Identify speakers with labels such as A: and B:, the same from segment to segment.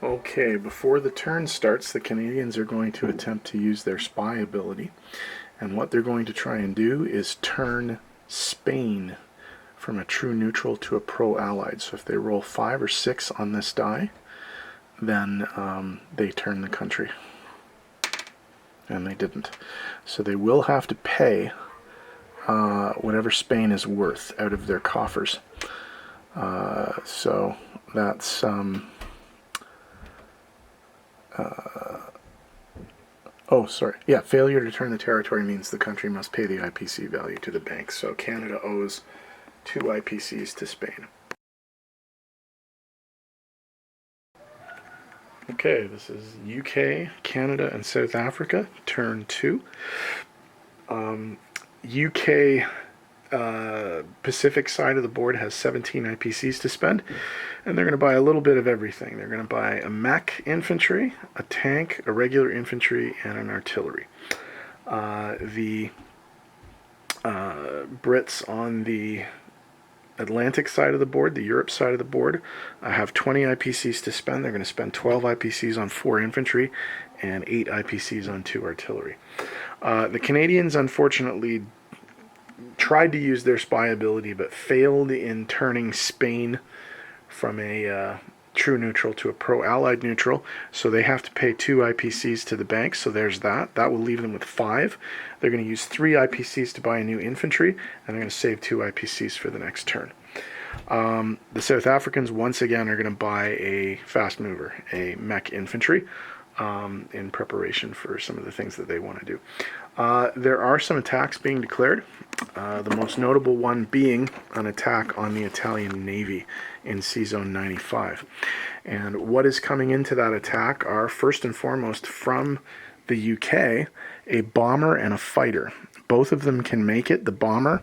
A: Okay, before the turn starts, the Canadians are going to attempt to use their spy ability. And what they're going to try and do is turn Spain from a true neutral to a pro-allied. So if they roll 5 or 6 on this die, then they turn the country. And they didn't. So they will have to pay whatever Spain is worth out of their coffers. So that's... oh, sorry. Yeah, failure to turn the territory means the country must pay the IPC value to the bank. So Canada owes 2 IPCs to Spain. Okay, this is UK, Canada, and South Africa, turn 2. UK Pacific side of the board has 17 IPCs to spend, and they're going to buy a little bit of everything. They're going to buy a mech infantry, a tank, a regular infantry, and an artillery. The Brits on the Atlantic side of the board, the Europe side of the board, have 20 IPCs to spend. They're going to spend 12 IPCs on 4 infantry and 8 IPCs on 2 artillery. The Canadians, unfortunately, tried to use their spy ability but failed in turning Spain from a true neutral to a pro-allied neutral, so they have to pay 2 IPCs to the bank. So there's that. That will leave them with 5. They're going to use 3 IPCs to buy a new infantry, and they're going to save 2 IPCs for the next turn. The South Africans, once again, are going to buy a fast mover, a mech infantry, in preparation for some of the things that they want to do. There are some attacks being declared, the most notable one being an attack on the Italian Navy in Sea Zone 95. And what is coming into that attack are, first and foremost, from the UK, a bomber and a fighter. Both of them can make it. The bomber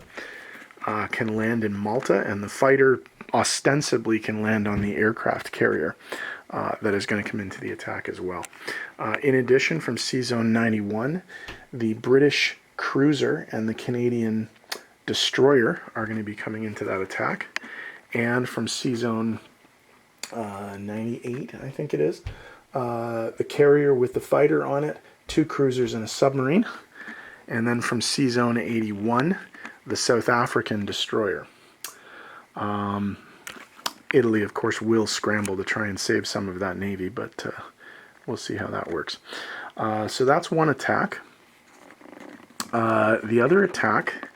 A: can land in Malta, and the fighter ostensibly can land on the aircraft carrier that is going to come into the attack as well. In addition, from Sea Zone 91, the British cruiser and the Canadian destroyer are going to be coming into that attack. And from Sea Zone 98, I think it is, the carrier with the fighter on it, 2 cruisers and a submarine. And then from Sea Zone 81, the South African destroyer. Italy, of course, will scramble to try and save some of that navy, but we'll see how that works. So that's one attack. The other attack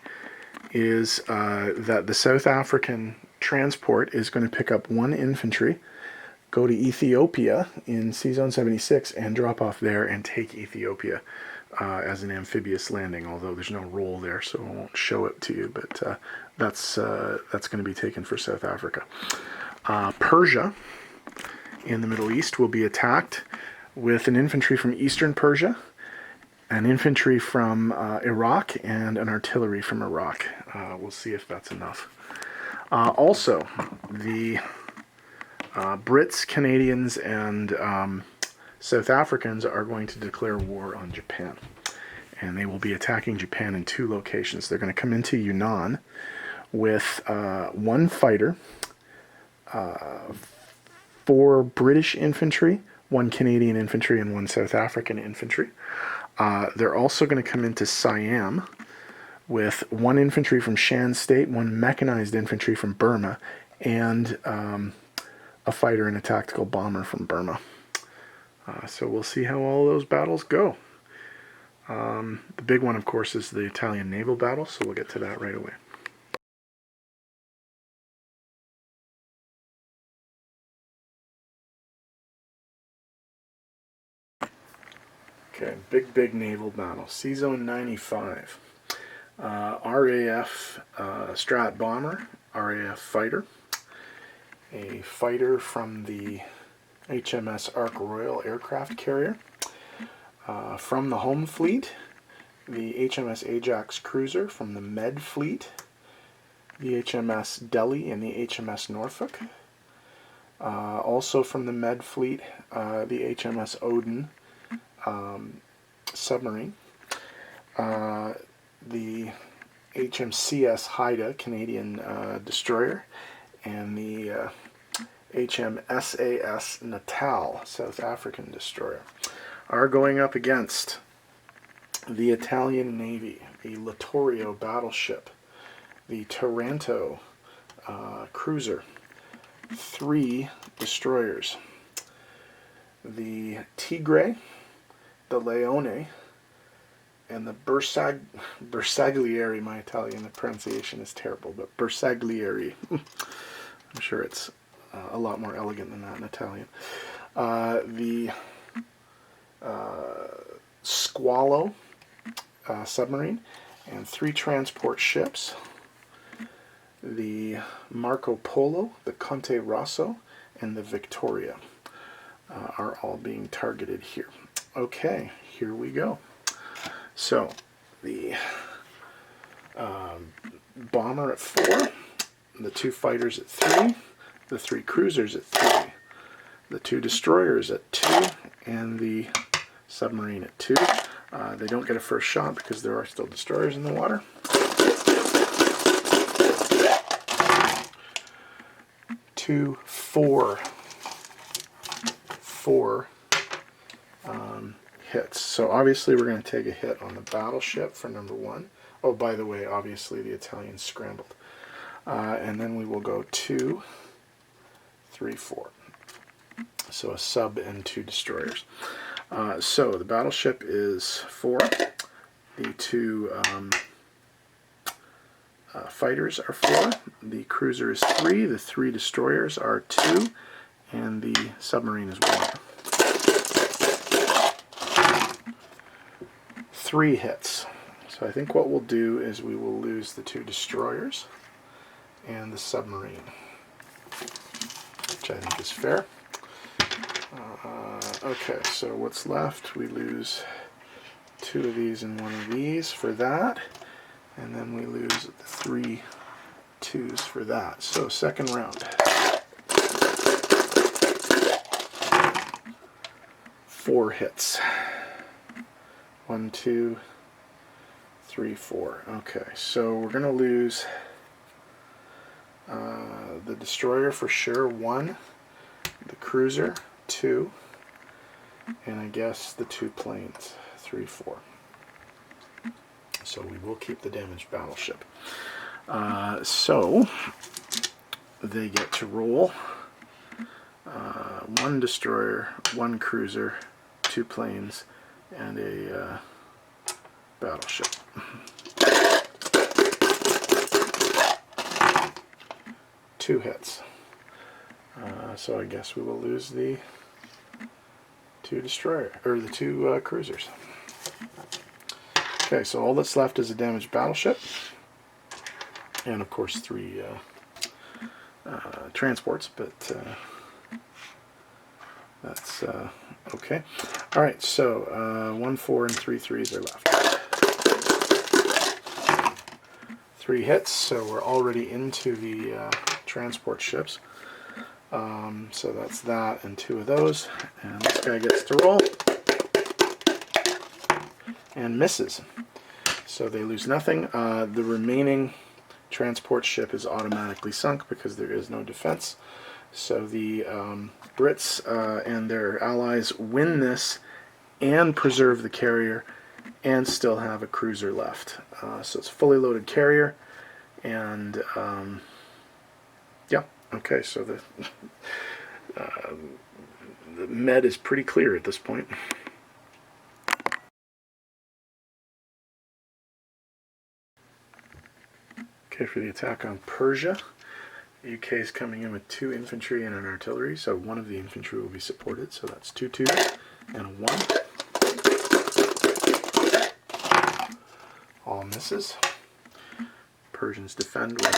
A: is that the South African transport is going to pick up 1 infantry, go to Ethiopia in Sea Zone 76, and drop off there and take Ethiopia as an amphibious landing, although there's no roll there, so I won't show it to you, but that's going to be taken for South Africa. Persia in the Middle East will be attacked with an infantry from Eastern Persia, an infantry from Iraq, and an artillery from Iraq. We'll see if that's enough. Also, the Brits, Canadians, and South Africans are going to declare war on Japan. And they will be attacking Japan in 2 locations. They're going to come into Yunnan with 1 fighter, 4 British infantry, 1 Canadian infantry, and 1 South African infantry. They're also going to come into Siam with 1 infantry from Shan State, 1 mechanized infantry from Burma, and a fighter and a tactical bomber from Burma. So we'll see how all those battles go. The big one, of course, is the Italian naval battle, so we'll get to that right away. Okay, big naval battle. Sea Zone 95. RAF Strat bomber, RAF fighter, a fighter from the HMS Ark Royal aircraft carrier. From the home fleet, the HMS Ajax cruiser. From the Med fleet, the HMS Delhi and the HMS Norfolk. Also from the Med fleet, the HMS Odin submarine. The HMCS Haida, Canadian destroyer, and the HMSAS Natal, South African destroyer, are going up against the Italian Navy, the Littorio battleship, the Taranto cruiser, 3 destroyers, the Tigre, the Leone, and the Bersaglieri. My Italian pronunciation is terrible, but Bersaglieri. I'm sure it's a lot more elegant than that in Italian. The Squalo submarine, and 3 transport ships. The Marco Polo, the Conte Rosso, and the Victoria are all being targeted here. Okay, here we go. So, the bomber at 4, the 2 fighters at 3, the 3 cruisers at 3, the 2 destroyers at 2, and the submarine at 2. They don't get a first shot because there are still destroyers in the water. 2, 4 hits. So obviously we're going to take a hit on the battleship for number 1. Oh, by the way, obviously the Italians scrambled. And then we will go 2, 3, 4. So a sub and 2 destroyers. So the battleship is 4. The 2 fighters are 4. The cruiser is 3. The 3 destroyers are 2. And the submarine is 1. 3 hits. So I think what we'll do is we will lose the 2 destroyers and the submarine, which I think is fair. Okay, so what's left? We lose 2 of these and 1 of these for that, and then we lose the 3 2s for that. So second round. 4 hits. 1, 2, 3, 4. Okay, so we're going to lose the destroyer for sure, 1, the cruiser, 2, and I guess the 2 planes, 3, 4. So we will keep the damaged battleship. So they get to roll 1 destroyer, 1 cruiser, 2 planes, and a battleship. Two hits. So I guess we will lose the 2 destroyer, or the 2 cruisers. Okay, so all that's left is a damaged battleship, and of course 3 transports, but that's okay. All right, so 1, 4, and 3 3s are left. 3 hits, so we're already into the transport ships. So that's that and 2 of those, and this guy gets to roll and misses. So they lose nothing. The remaining transport ship is automatically sunk because there is no defense. So the Brits and their allies win this and preserve the carrier and still have a cruiser left. So it's a fully loaded carrier, and yeah, okay, so the med is pretty clear at this point. Okay, for the attack on Persia, the UK is coming in with 2 infantry and an artillery, so 1 of the infantry will be supported, so that's 2 2s and a 1. All misses. Persians defend with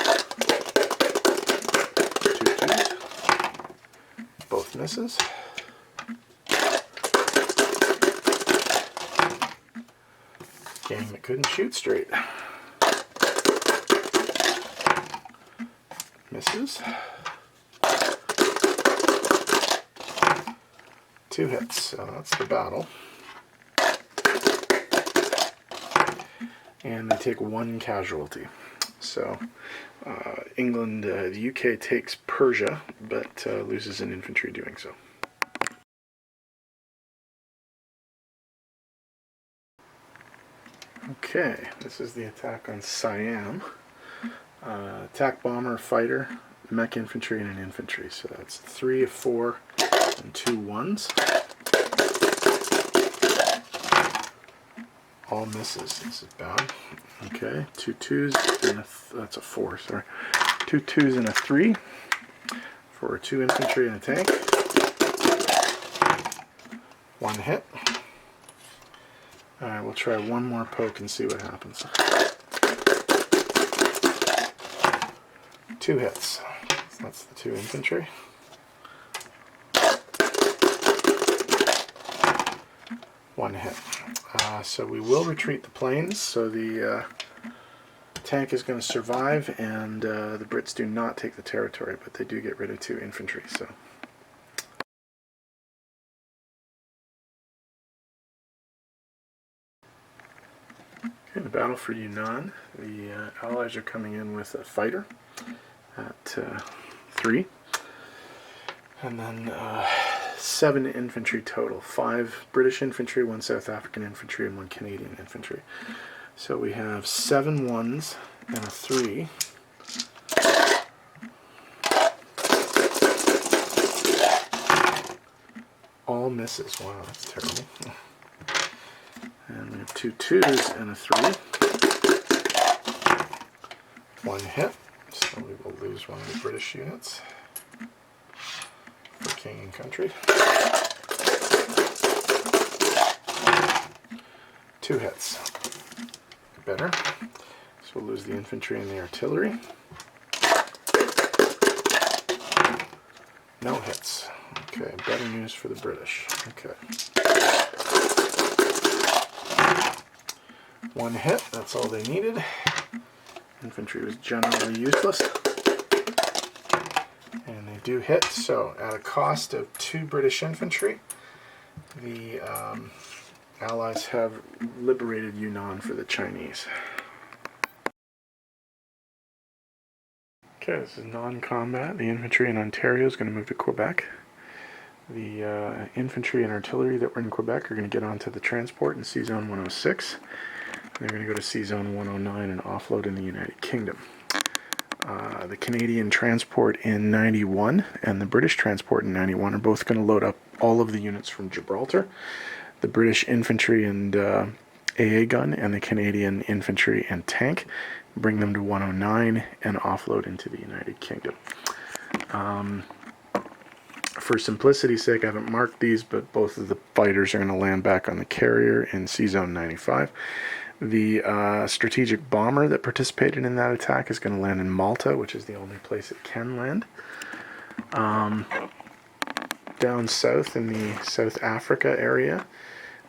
A: 2 2s. Both misses. Gang that couldn't shoot straight. Misses. 2 hits, so that's the battle. And they take 1 casualty. So England, the UK takes Persia, but loses in infantry doing so. Okay, this is the attack on Siam. Attack bomber, fighter, mech infantry, and an infantry. So that's 3 of 4 and 2 1s. All misses. This is bad. Okay, 2 2s and that's a 4. Sorry, 2 2s and a 3 for 2 infantry and a tank. 1 hit. Alright, we'll try one more poke and see what happens. 2 hits. So that's the 2 infantry. 1 hit. So we will retreat the planes, so the tank is going to survive, and the Brits do not take the territory, but they do get rid of 2 infantry. So. Okay, the battle for Yunnan. The Allies are coming in with a fighter at 3, and then 7 infantry total. 5 British infantry, 1 South African infantry, and 1 Canadian infantry. So we have 7 1s and a 3. All misses. Wow, that's terrible. And we have 2 2s and a 3. 1 hit. So we will lose 1 of the British units for King and Country. 2 hits. Better. So we'll lose the infantry and the artillery. No hits. Okay, better news for the British. Okay. 1 hit, that's all they needed. Infantry was generally useless. And they do hit, so at a cost of 2 British infantry, the Allies have liberated Yunnan for the Chinese. Okay, this is non-combat. The infantry in Ontario is going to move to Quebec. The infantry and artillery that were in Quebec are going to get onto the transport in C-Zone 106. They're going to go to C-Zone 109 and offload in the United Kingdom. The Canadian transport in 91 and the British transport in 91 are both going to load up all of the units from Gibraltar. The British infantry and AA gun and the Canadian infantry and tank, bring them to 109 and offload into the United Kingdom. For simplicity's sake, I haven't marked these, but both of the fighters are going to land back on the carrier in C-Zone 95. The strategic bomber that participated in that attack is going to land in Malta, which is the only place it can land. Down south in the South Africa area,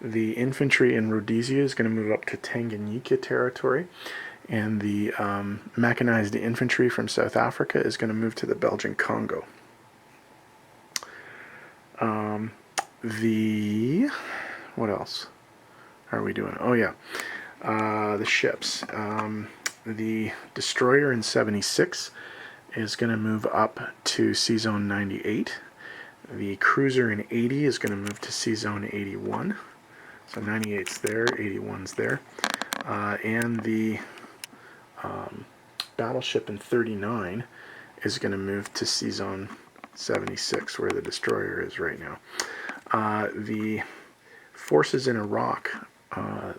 A: the infantry in Rhodesia is going to move up to Tanganyika territory, and the mechanized infantry from South Africa is going to move to the Belgian Congo. What else are we doing? Oh yeah, the ships. The destroyer in 76 is going to move up to C-Zone 98. The cruiser in 80 is going to move to C-Zone 81. So 98's there, 81's there. And the battleship in 39 is going to move to C-Zone 76, where the destroyer is right now. The forces in Iraq,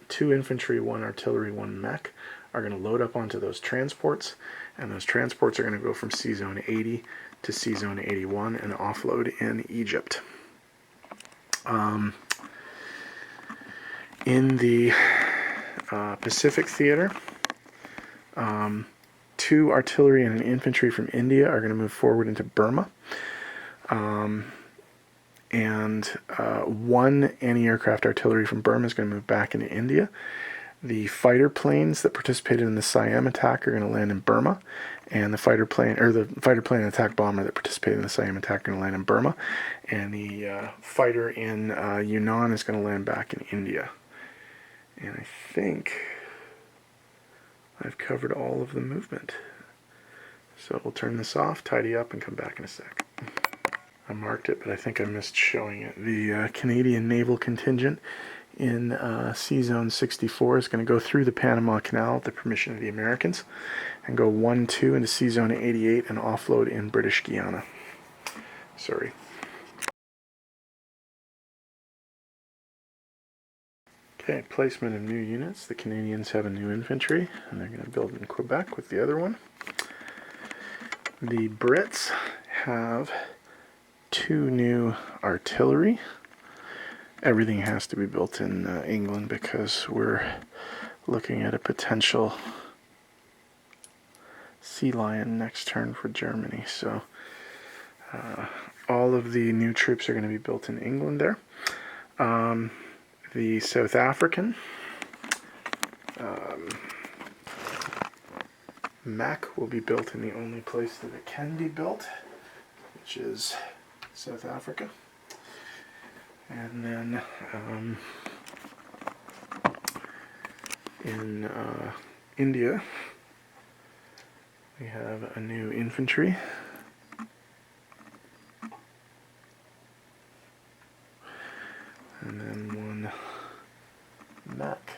A: 2 infantry, 1 artillery, 1 mech, are going to load up onto those transports, and those transports are going to go from C-Zone 80 to C-Zone 81 and offload in Egypt. In the Pacific Theater, 2 artillery and an infantry from India are going to move forward into Burma. And 1 anti-aircraft artillery from Burma is going to move back into India. The fighter planes that participated in the Siam attack are going to land in Burma, and the fighter plane and attack bomber that participated in the Siam attack are going to land in Burma, and the fighter in Yunnan is going to land back in India. And I I've covered all of the movement. So we'll turn this off, tidy up, and come back in a sec. I marked it, but I think I missed showing it. The Canadian naval contingent in Sea Zone 64 is going to go through the Panama Canal with the permission of the Americans and go 1-2 into Sea Zone 88 and offload in British Guiana. Sorry. Okay, placement of new units. The Canadians have a new infantry, and they're going to build in Quebec with the other one. The Brits have 2 new artillery. Everything has to be built in England because we're looking at a potential Sealion next turn for Germany. So all of the new troops are going to be built in England there. The South African mech will be built in the only place that it can be built, which is South Africa. And then in India, we have a new infantry. And then one mech,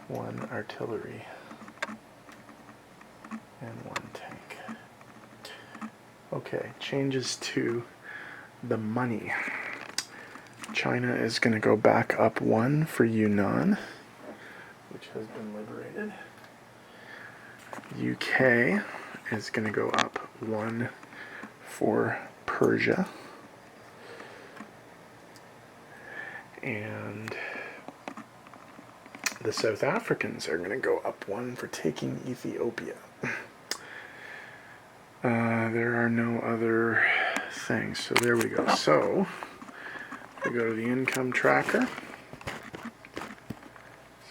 A: one artillery, and one tank. Okay, changes to the money. China is going to go back up 1 for Yunnan, which has been liberated. UK is going to go up 1 for Persia. And the South Africans are going to go up 1 for taking Ethiopia. There are no other things, so there we go. So, we go to the income tracker.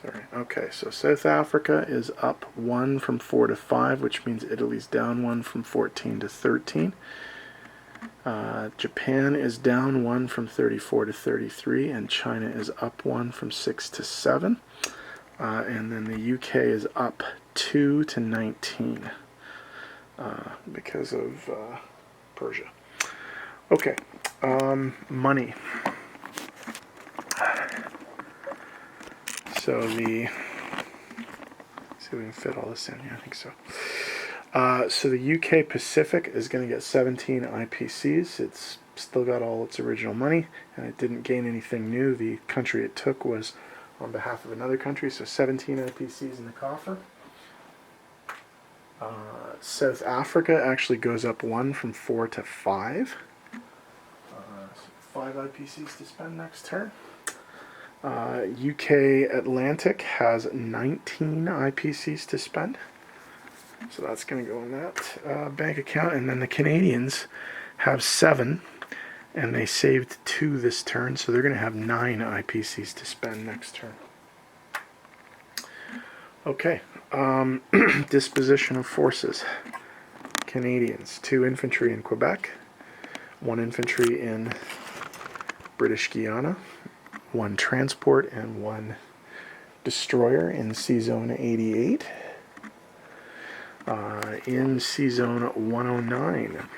A: Sorry, okay, so South Africa is up 1 from 4 to 5, which means Italy's down 1 from 14 to 13. Japan is down 1 from 34 to 33, and China is up 1 from 6 to 7. And then the UK is up 2 to 19 because of Persia. Okay, money. So see if we can fit all this in. Yeah, I think so. So the UK Pacific is going to get 17 IPCs. It's still got all its original money, and it didn't gain anything new. The country it took was on behalf of another country, so 17 IPCs in the coffer. South Africa actually goes up 1 from 4 to 5. 5 IPCs to spend next turn. UK Atlantic has 19 IPCs to spend. So that's going to go in that bank account. And then the Canadians have 7, and they saved 2 this turn, so they're going to have 9 IPCs to spend next turn. Okay, disposition of forces. Canadians, 2 infantry in Quebec, 1 infantry in British Guiana, 1 transport and 1 destroyer in Sea Zone 88. In Sea Zone 109,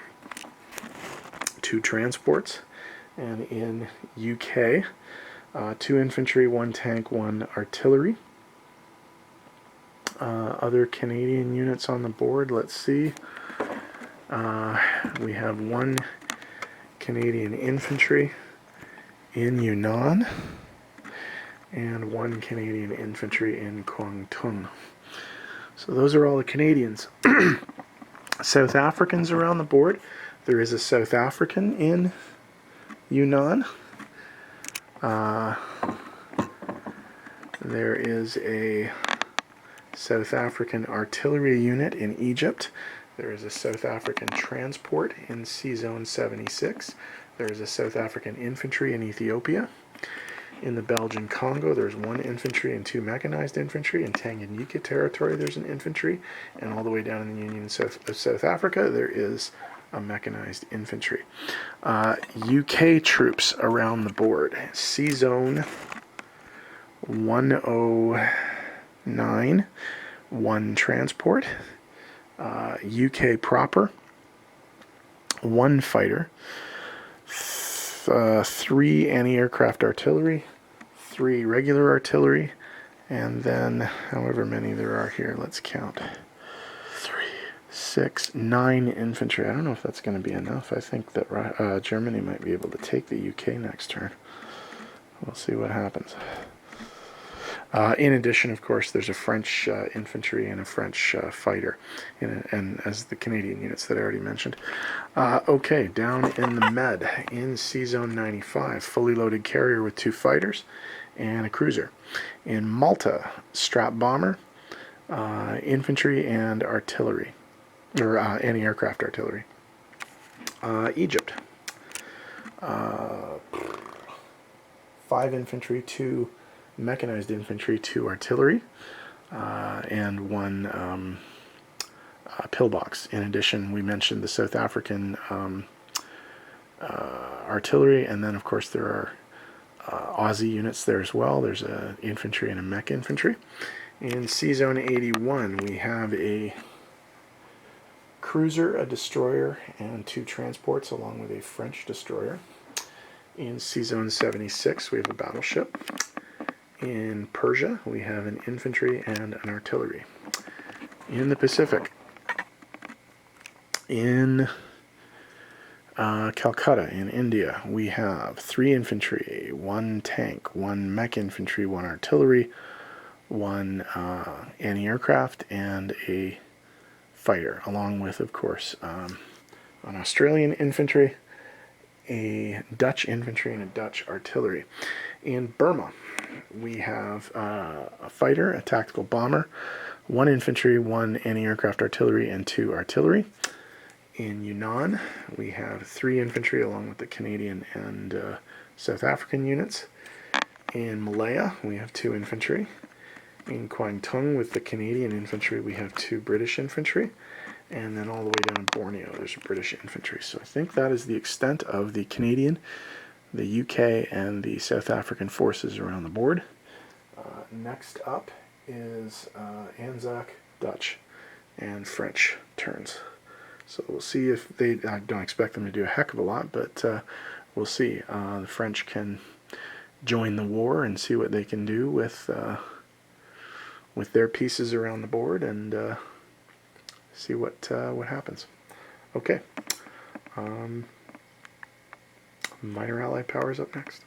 A: 2 transports, and in UK, 2 infantry, 1 tank, 1 artillery. Other Canadian units on the board, let's see. We have 1 Canadian infantry in Yunnan and 1 Canadian infantry in Kwangtung. So those are all the Canadians. South Africans around the board. There is a South African in Yunnan. There is a South African artillery unit in Egypt. There is a South African transport in Sea Zone 76. There is a South African infantry in Ethiopia. In the Belgian Congo, there's 1 infantry and 2 mechanized infantry. In Tanganyika territory, there's an infantry. And all the way down in the Union of South Africa, there is a mechanized infantry. UK troops around the board. Sea Zone 109. 9, 1 transport, UK proper, 1 fighter, 3 anti-aircraft artillery, 3 regular artillery, and then however many there are here, let's count. 3, 6, 9 infantry. I don't know if that's going to be enough. I think that Germany might be able to take the UK next turn. We'll see what happens. In addition, of course, there's a French infantry and a French fighter, and as the Canadian units that I already mentioned. Okay, down in the Med, in Sea Zone 95, fully loaded carrier with 2 fighters and a cruiser. In Malta, strap bomber, infantry and artillery, or anti-aircraft artillery. Egypt, 5 infantry, 2 mechanized infantry, 2 artillery, and 1 pillbox. In addition, we mentioned the South African artillery, and then of course there are Aussie units there as well. There's an infantry and a mech infantry. In Sea Zone 81, we have a cruiser, a destroyer, and 2 transports, along with a French destroyer. In Sea Zone 76, we have a battleship. In Persia, we have an infantry and an artillery. In the Pacific, in Calcutta, in India, we have 3 infantry, 1 tank, 1 mech infantry, 1 artillery, 1 anti-aircraft, and a fighter, along with, of course, an Australian infantry, a Dutch infantry, and a Dutch artillery. In Burma, we have a fighter, a tactical bomber, 1 infantry, 1 anti-aircraft artillery, and 2 artillery. In Yunnan, we have 3 infantry along with the Canadian and South African units. In Malaya, we have 2 infantry. In Kwangtung, with the Canadian infantry, we have 2 British infantry. And then all the way down in Borneo, there's British infantry. So I think that is the extent of the Canadian, the UK, and the South African forces around the board. Next up is Anzac, Dutch, and French turns. So we'll see if they, I don't expect them to do a heck of a lot, but we'll see. The French can join the war and see what they can do with their pieces around the board, and see what happens. Okay. Minor Allied powers up next.